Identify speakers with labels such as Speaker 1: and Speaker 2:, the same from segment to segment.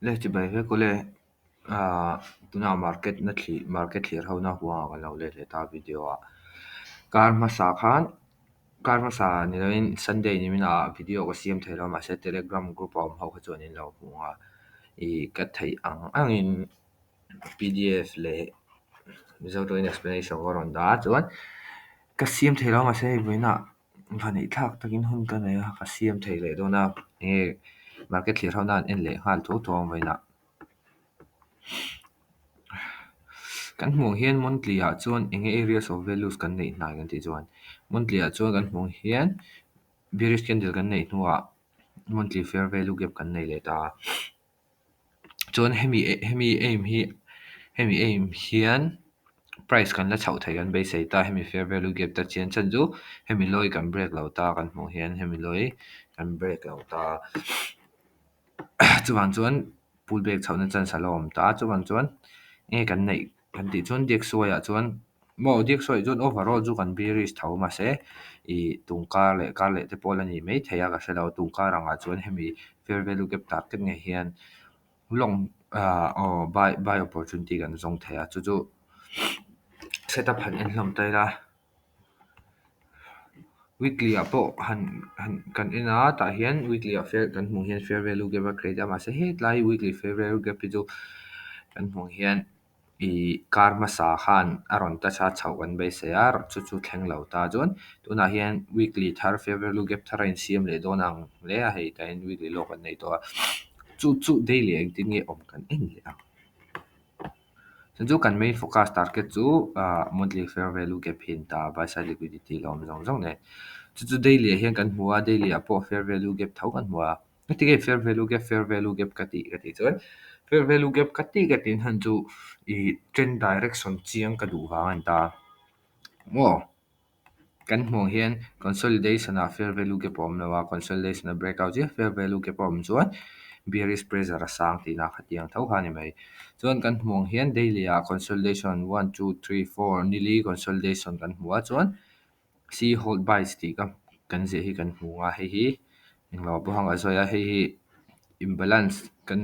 Speaker 1: le chi bai he ko le a tuna market thlir ho na huwa ka lo le ta video a kar ma sa khan kar ma sa ni lo in sunday ni mina video ko siam thelo ma se telegram group om ho ka chuan in lo huwa I ka thei ang in pdf le result in explanation ko ron da chuan ka siam thelo ma se buina vanei thak takin hun ka nei ka siam thei le do na e market thlir ho na en le hal tho tho vaina kan hmuh hian monthly ah chuan enge areas of values kan nei hnai kan ti chuan monthly ah chuan kan hmuh hian bearish candle kan nei hnuah monthly fair value gap kan nei le ta chuan hemi aim hian price kan la chho thei kan be sei ta hemi fair value gap ta chen chan chu hemi loi kan break lo ta kan hmuh hian hemi loi kan break lo ta chuan chuan pullback chhona chan sa lo awm ta chuan nge kan nei kan ti chuan dxy ah chuan mo dxy chuan overall chu kan bearish tho ma se I kar le te pawh ani mai theia ka hrelo tungkar angah chuan hemi fair value gap target nge hian long buy opportunity kan zong theia chu setup han en hlawm taila weekly ah pawh han kan ena tah hian weekly ah kan hmuh hian fair value gap a create a mahse hetlai weekly fair value gap hi chu kan hmuh hian karma sa khan a rawn touch a chho kan be se a chu thleng lo ta chuan tunah hian weekly thar fair value gap thar a in siam le dawn ang hle a hei ta in weekly lo kan nei tawh a chu daily acting nge awm kan en le a Sen chu kan main focus target chu monthly fair value gap hin ta buy side liquidity lo awm zong ne chu daily ah hian kan hmu a daily ah pawh fair value gap tho kan hmu a ti fair value gap ka ti chuan fair value gap ka tin han chu trend direction chiang ka du wang an ta mo kan hmu hian consolidation a fair value gap awm lo a consolidation a breakout chi fair value gap awm chuan bearish pressure a sang tina khatiang tho kha ni mai chuan kan hmu hian daily a consolidation 1 2 3 4 nearly consolidation kan hmu a chuan see hold buys ti kan zia hi kan hmu a hei hi englo bu hang a zoya hei hi imbalance kan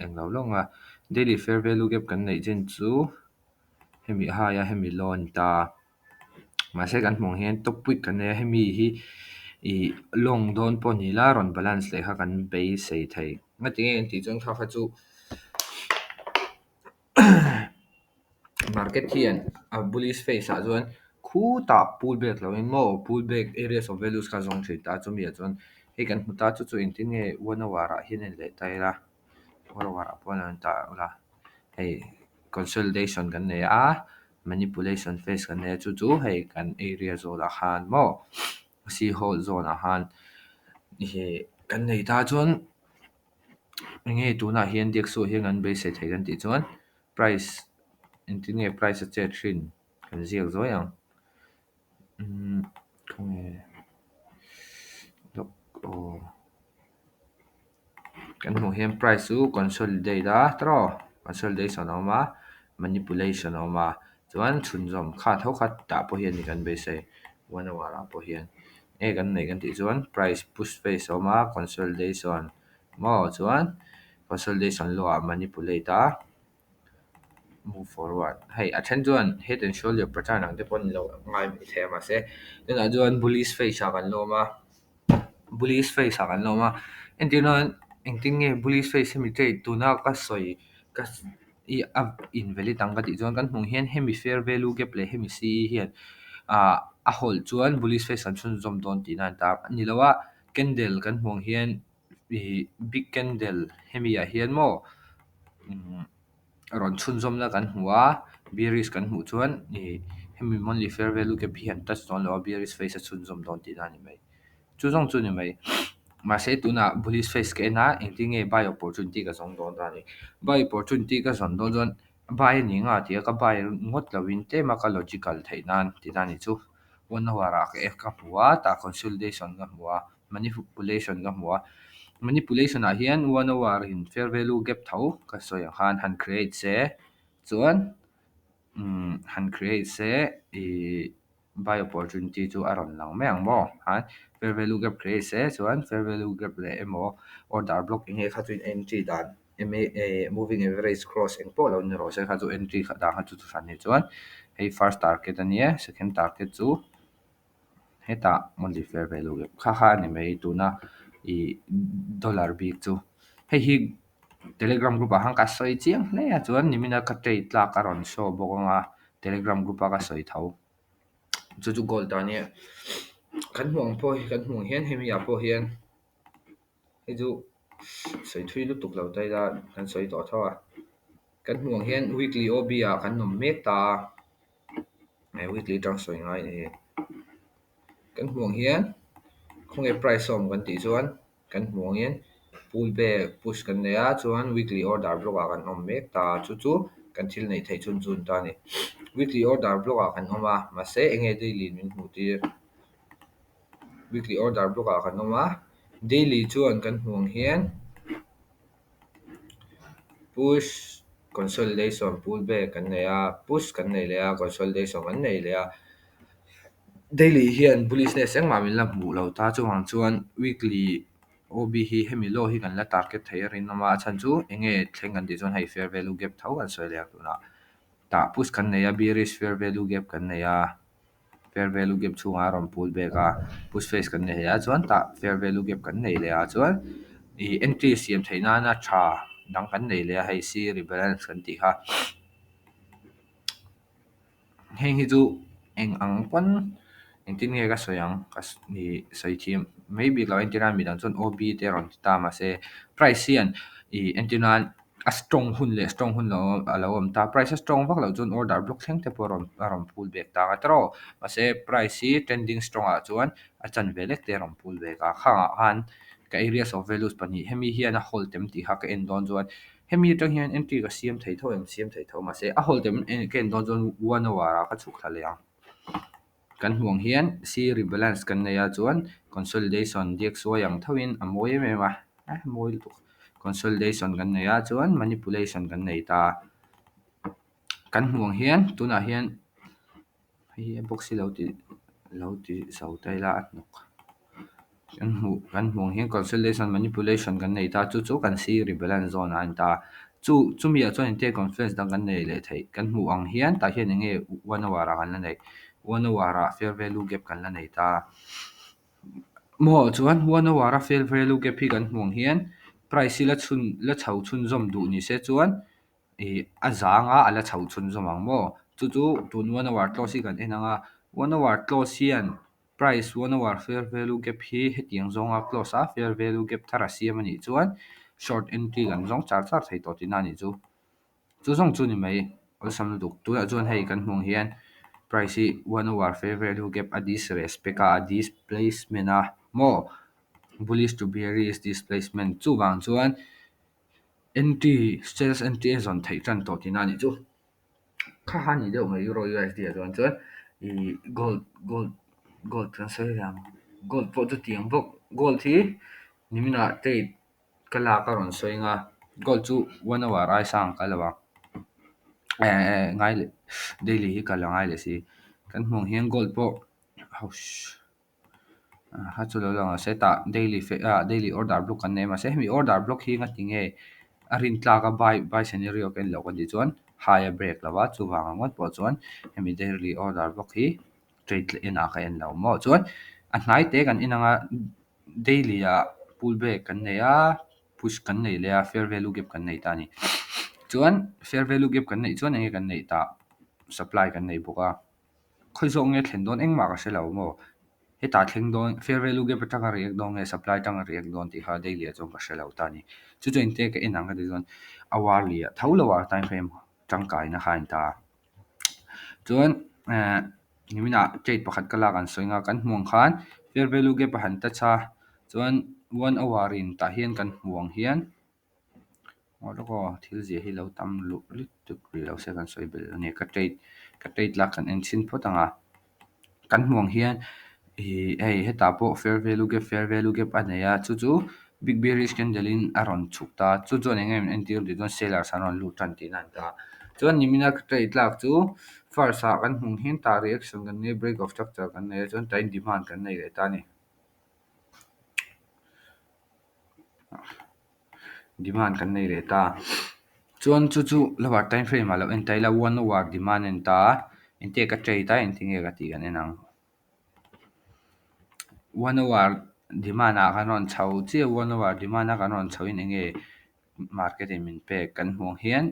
Speaker 1: englo longa daily fair value gap kan nei chen chu hemi high a hemi low an ta ma se kan hmu hian top week kan ne hemi hi long dawn pawh ni la rawn balance le kha kan be sei thei ngati nge an ti chuan kha chu market hian a bullish face ah chuan khuta pullback lo in mo pullback areas of values kha zong thin ta chumi ah chuan hei kan hmu ta chu in tin nge 1 hour ah hian en le taila 1 hour ah pawh an ta la hei consolidation kan nei a manipulation phase kan nei chu hei kan area zone a han mo si hold zone a han he kan nei ta chuan nge tunah hian dexo hian an be se thei kan ti chuan price in tin nge price a che thin kan ziak zo yang không hề dok o kan hmu hian price chu consolidate a tro consolidation awma manipulation awma chuan chhun zawm kha tho khat ta pawh hian ni kan be se 1 hour ah pawh hian kan nei kan ti chuan price push face awma consolidation mo chuan consolidation lo ah manipulate a move forward hei a then chuan head and shoulder pattern ang te pawh ni lo ngai mai the ma se then a chuan bullish face a kan lo ma bullish face a kan lo ma en ti non eng tin nge bullish face hemi trade tuna ka soi ka invalid ang ka ti chuan kan hmu hian hemi fair value gap le hemi ce hian a hol chuan bullish face an chhun zawm dawn tina an ta ni lowa candle kan hmu hian big candle hemi ah hian mo rawn chhun zawm na kan hmu a bearish kan hmu chuan hemi monthly fair value gap hi an touch dawn lo a bearish face a chhun zawm dawn tina ni mai chu zong chu ni mai mà sẽ tuna bullish face ke na engting nge buy opportunity ka zong don da ni buy opportunity ka zon don don buy ni nga ti ka buy ngot lawin te ma ka logical theinan ti da ni chu 1 hour a ka ka huwa ta consolidation ka huwa manipulation ka huwa manipulation a hian 1 hour in fair value gap tho ka so yang han create se chuan han create se buy opportunity chu aron lang me ang mo han fair value gap create se chuan fair value gap le emo order block nge kha chuin entry dan moving average cross eng po lo ni ro se kha chu entry kha da kha chu san ni chuan hei first target ania second target chu heta monthly fair value gap kha kha ni mai tu na i dollar big chu hei hi telegram group a hang ka soi chiang hle a chuan nimina ka tei tla ka ron show bokonga telegram group a ka soi tho chu chu gold ta ni kan huang po kan huang hian hemi a po hian hei chu soi thui lu tuk lo tai da kan soi to thawa kan huang hian weekly ob a kan nom mek ta mai weekly tang soi ngai ni kan huang hian không ai price som kan ti chuan kan huang hian pullback push kan nei a chuan weekly order block a kan om mek ta chu chu kan thil nei thei chun chun ta ni weekly order block a kan oma ma se enge daily min hmu tir weekly order block a kan oma daily chuan kan huang hian push consolidation pullback kan nei a push kan nei le a consolidation kan nei le a daily hian bullishness engmah min la hmuh lo ta chuang chuan weekly OB hi hemi lo hi kan la target thei rin ama chan chu enge thleng kan ti chuan hei fair value gap tho kan soi lek tuna ta push kan nei a bearish fair value gap kan nei a fair value gap chunga ron pullback a push face kan nei a chuan ta fair value gap kan nei le a chuan i entry siam theina na tha dang kan nei le a hei si rebalance kan ti kha hei hi chu eng ang pon eng tin nge ka soyang kas ni soi thim maybe lo entina mi dan chon OB te ron ta ma se price hian I entina a strong hun lo alo om ta price a strong vak lo chon order block thleng te por ron pull back ta ka tro ma se price hi trending strong a chuan a chan velek te ron pull back a kha han ka areas of values pani hemi hian a hold tem ti ha ka en don chuan hemi tang hian entry ka siam thei tho em siam thei tho ma se a hold tem ken don chuan 1 hour a ka chuk thale ang kan huang hian si rebalance kan nei a chuan consolidation diak so yang thoin a moi me ma a moi tu consolidation kan nei a chuan manipulation kan nei ta kan huang hian tuna hian hi box lo ti sau tai la at nok kan huang hian consolidation manipulation kan nei ta chu chu kan si rebalance zone an ta chu mi a chuan te conference dang kan nei le thei kan hmu ang hian ta hian enge 1 hour a kan la nei 1 hour a fair value gap kan la nei ta mo chuan 1 hour a fair value gap hi kan hmuang hian price la chho chhun zom du ni se chuan a zanga ala chho chhun zom ang mo chu tun 1 hour close hi kan enanga 1 hour close hian price 1 hour fair value gap hi hetiang zonga close a fair value gap thara siam ani chuan short entry kan zong char thei to tin ani chu zong chu ni mai ol sam duk tu a chuan hei kan hmuang hian price hi 1 hour fair value gap a disrespect a displacement a mo bullish to bearish displacement chu wang chuan entry sales entry zone thei tran to tin ani chu kha ha ni deuh mai euro USD a chuan i gold transfer yang gold po chu tiang bok gold hi nimina trade kala ka ron soinga gold chu 1 hour ai sang kalawa ngai le daily hi kala ngai le si kan hmong hian gold po house ha chu lo lang se ta daily order block kan nei ma se mi order block hi nga tinge arin tla ka buy scenario ken lo kan di chuan higher break lawa chu wang ngot po chuan hemi daily order block hi trade in a ka en lo mo chuan a hnai te kan inanga daily a pullback kan nei a push kan nei le a fair value gap kan nei ta ni chuan fair value gap kan nei chuan enge kan nei ta supply kan nei boka khoi zong nge thlen don engma ka se lo mo heta thleng don fair value gap atanga riak dong nge supply tanga riak don ti ha daily a chong ka se lo ta ni chu chu inte ka inang ka di zon hourly a thaulo war time frame tangkai na hain ta chuan nimina trade pakhat kala kan soinga kan hmuang khan fair value gap han ta cha chuan 1 hour in ta hian kan hmuang hian ko thil je hi lo tam lu lit tuk ri lo se kan soi bel ani ka trade lak kan en chin photanga kan hmuang hian heta po fair value gap aneya chu big bearish candle in aron chukta chu chu engem entir di don seller sanon lu tan tin an ta chuan nimina trade lak chu first a kan hmung hian ta reaction kan nei break of structure kan nei chuan time demand kan nei le ta ni demand kan nei le ta chuan chu lower time frame a lo en tai la 1 hour demand en ta en te ka trade ta en tinge ka ti kan enang 1 hour demand a kan ron chho che 1 hour demand a kan ron chho in enge market in min pe kan hmung hian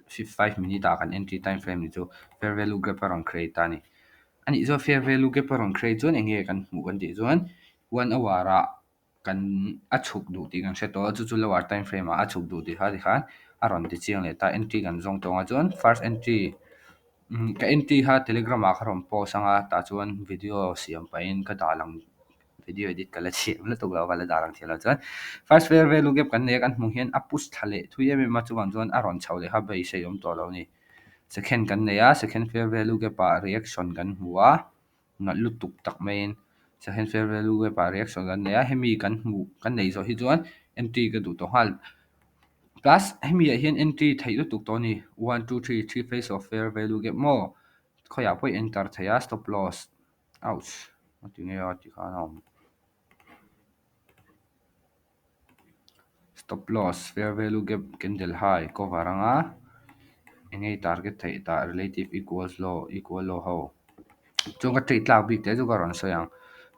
Speaker 1: 5 minute a kan entry time frame ni chu fair value gap a ron create ta ni ani zo fair value gap a ron create chuan enge kan hmu kan ti chuan 1 hour a kan a chhuk du ti kan hre to chu lower time frame a chhuk du ti khan a ron ti chiang le ta entry kan zong tonga chuan first entry ka entry ha telegram a kharom post anga ta chuan video siam pa in ka dalang video edit kala siam la to la dalang thela chuan first fair value gap kan ne kan hmung hian a push thale thuye me ma chuan chuan a ron chho le ha bei se yom to lo ni second kan ne ya second fair value gap a reaction kan hua na lu tuk tak main second fair value gap a reaction kan ne ya hemi kan hmu kan nei zo hi chuan entry ka du to hal plus hemi a hian entry thei lu tuk to ni 1 2 3 three face of fair value gap mo khoya poi enter thaya stop loss ouch ati nge ya ti kha na stop loss fair value gap candle high cover anga engei target thei ta relative equal low ho chunga trade tlak big te chu ka ron so yang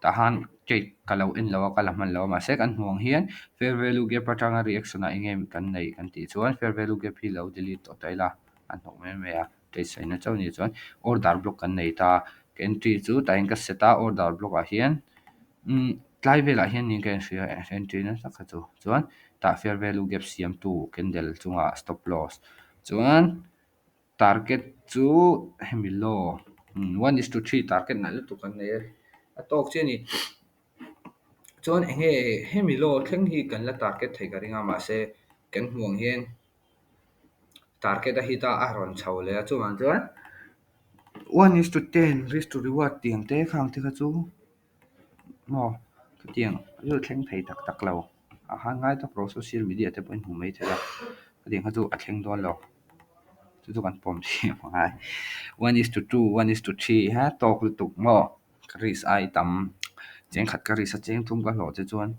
Speaker 1: ta han trade kalau in lawa kala man lawa ma se kan huang hian fair value gap atanga reaction a engem kan nei kan ti chuan fair value gap hi lo delete to taila an hok me me a te sai na chaw ni chuan order block kan nei ta entry chu ta in ka seta order block a hian tlai vela hian ni kan hria entry na sakha chu chuan ta fair value gap siam2 candle chunga stop loss chuan target chu hemi low 1:3 target na lu tu kan nei a tok che ni chuan hemi low thleng hi kan la target thei ka ringa ma se kan hmuang hian target a hi ta a ron chho le a chuan chuan 1:10 risk to reward tiang te khang te kha chu mo tiang yu thleng thei tak tak lo a han ngai ta pro social media te point hu mai thela tiang kha chu a thleng don lo chu kan pom si mai 1:2 1:3 ha tok lu tuk mo risk ai tam cheng khat ka risk cheng thum ka lo che chuan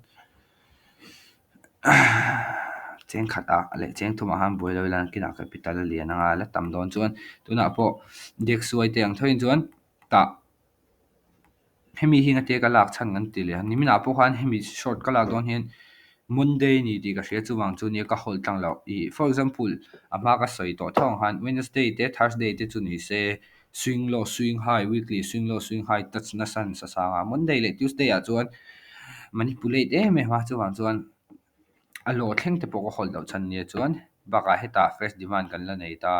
Speaker 1: cheng khat a le cheng thum a han boi lo lan kina capital lian anga la tam don chuan tuna po dek suai te ang thoin chuan ta hemi hinga te ka lak chan ngan ti le ni mina po khan hemi short ka lak don hian Monday ni ti ka hria chuwang chu ni ka hol tang lo I for example ama ka soi to thong han Wednesday te Thursday te chu ni se swing low swing high weekly swing low swing high touch na san sa sanga Monday le Tuesday a chuan manipulate me ma chuwang chuan a lo thleng te pawh ka hol do chan ni chuan baka heta fresh demand kan la nei ta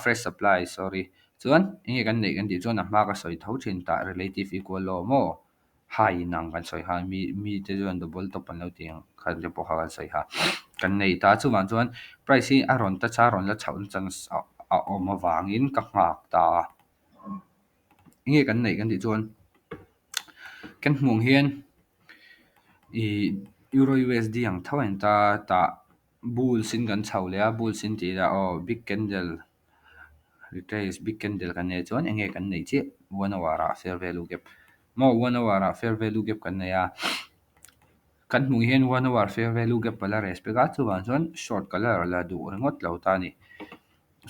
Speaker 1: fresh supply sorry chuan enge kan nei kan ti chuan a hma ka soi tho thin ta relative equal law mo hai nang kan soi ha mi te chuan double top an lo tiang khan te pawh ha kan soi ha kan nei ta chuwang chuan price hi a ron ta cha ron la chhaun chan a awm awangin ka ngak ta enge kan nei kan ti chuan kan hmung hian I euro USD ang thawen ta bull sin kan chho le a bull sin ti da big candle retrace big candle kan ne chuan enge kan nei chi 1 hour a fair value gap mo 1 hour a fair value gap kan nei a kan hmung hian 1 hour fair value gap pala respect a chuan chuan short color la du ngot lo ta ni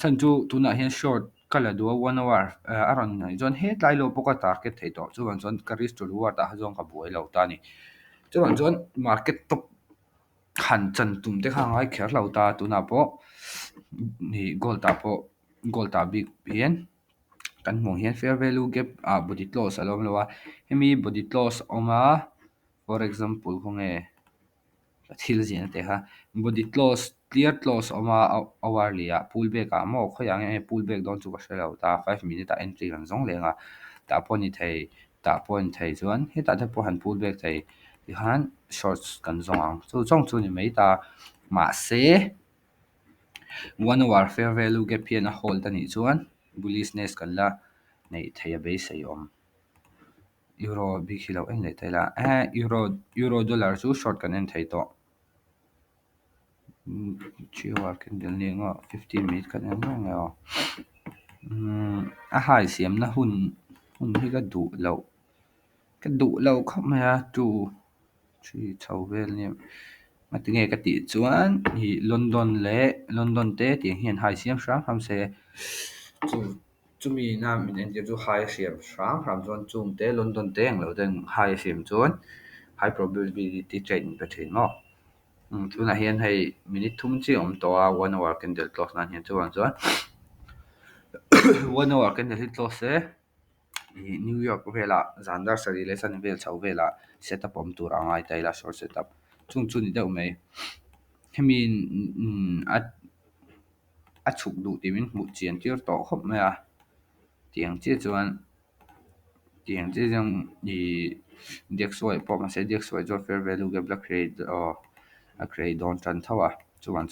Speaker 1: san chu tuna hian short kala du 1 hour a ron nei chuan he tlai lo poka target thei to chuan chuan ka risk to reward a hazong ka buai lo ta ni chuan market top han chan tum te khang ai kher lo ta tuna po ni gold ta big hian kan hmung hian fair value gap body close alom lo a hemi body close oma for example kong thil zin te ha body close clear close oma hourly a pullback a mo khoyang pullback don chu ka hrelo ta 5 minute a entry kan zong lenga ta poni thei ta pon thei chuan he ta te po han pullback thei ti han shorts kan zong ang chu chong chu ni mai ta ma se 1 hour fair value gap hian a hold ani chuan bullishness kan la nei thei a be sei om euro big hilo en le tela euro dollar chu short kan en thei to 3 hour candle ni nga 15 minute kan ang nga a hai siam na hun hi ka du lo kha ma ya tu chi chau vel ni ma ti nge ka ti chuan hi London te ti hian hai siam hram ham se chu chumi na min en chu hai siam hram chuan chung te London te ang lo den hai siam chuan high probability trade in between mo tuna hian hei minute thum chi om to a 1 hour candle close nan hian chuan 1 hour candle hi close se New York vela zandar sari le san vel chau vela setup om tur angai taila short setup chung chu ni deuh mai hemin a chuk du timin mu chian tir to khop mai a tiang che chuan tiang che jang i dexoi pom se dexoi jo fair value gap la create a create don tran thawa chuan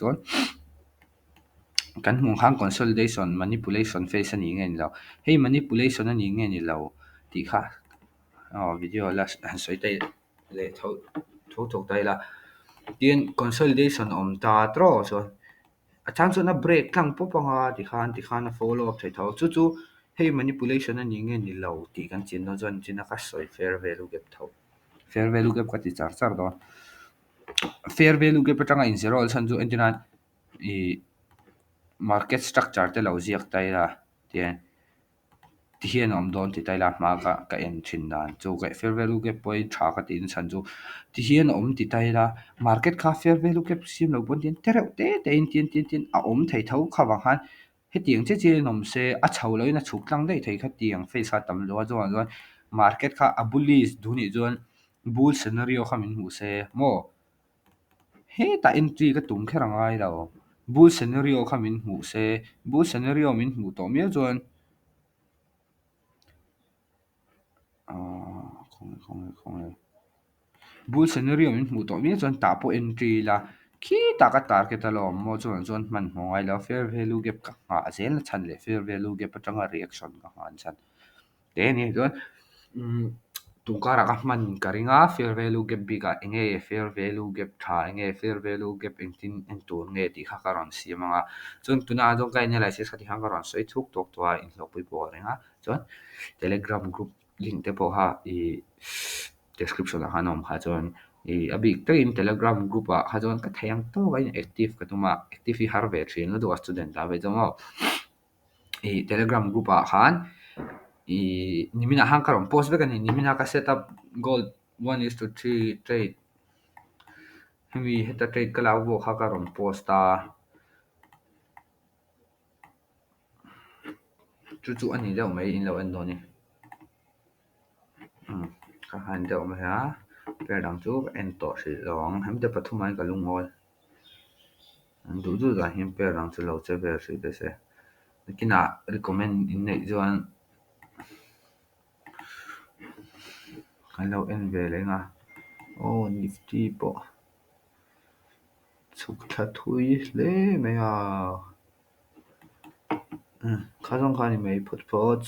Speaker 1: kan hmu hang consolidation manipulation face ani nge ni lo hei manipulation ani nge ni lo ti kha video la soi tai le thok tai la tien consolidation om ta tro so a chang so na break tlang po panga ti khan na follow up thai tho chu hei manipulation ani nge ni lo ti kan chin no zon chin a ka soi fair value gap tho fair value gap ka ti char do fair value gap atanga in zero san ju entina i market structure te lo ziak tai la tian ti hian om don ti tai la ma ka en thin dan chu ka fair value gap point tha ka tin san chu ti hian om ti tai la market kha fair value gap sim lo bon tin tereu te in tin a om thei tho kha wang han he tiang che nom se a chho lo na chuk tlang dei thei kha tiang face kha tam lo zo market kha a bullish dhuni zon bull scenario kha min mu se mo he ta entry ka tum khe rangai lo bull scenario kha min mu se bull scenario min mu to me zon không bull scenario min mu to mi chuan ta po entry la khi ta ka target alo mo chuan man hmongai lo fair value gap ka nga zel na chan le fair value gap atanga reaction ka han chan te ni chuan tungkara ka man karinga fair value gap biga enge fair value gap tha enge fair value gap engtin engtur nge ti kha karon siamanga chuan tuna dong kai ne lai se khati hang karon soi thuk tok to a in lok pui po renga chuan telegram group link te po ha i description a hanom ha chuan i abik tein telegram group a ha chuan ka thayang to vai active ka tuma active hi har ve thin lo do student la ve jongo i telegram group a han i nimina hang karon post ve kan ni nimina ka setup gold 1:3 trade hemi heta trade ka law bo kha karon post a chu ani deuh mai in lo en do ni ka han deuh mai ha per dang chu en to si long hem te pathumai ka lungol du du da him per dang chu lo che ver si te se kina recommend in nei chuan hello en ve lenga nifty po chuk tha thui hle mai a khazong khani mai phut phot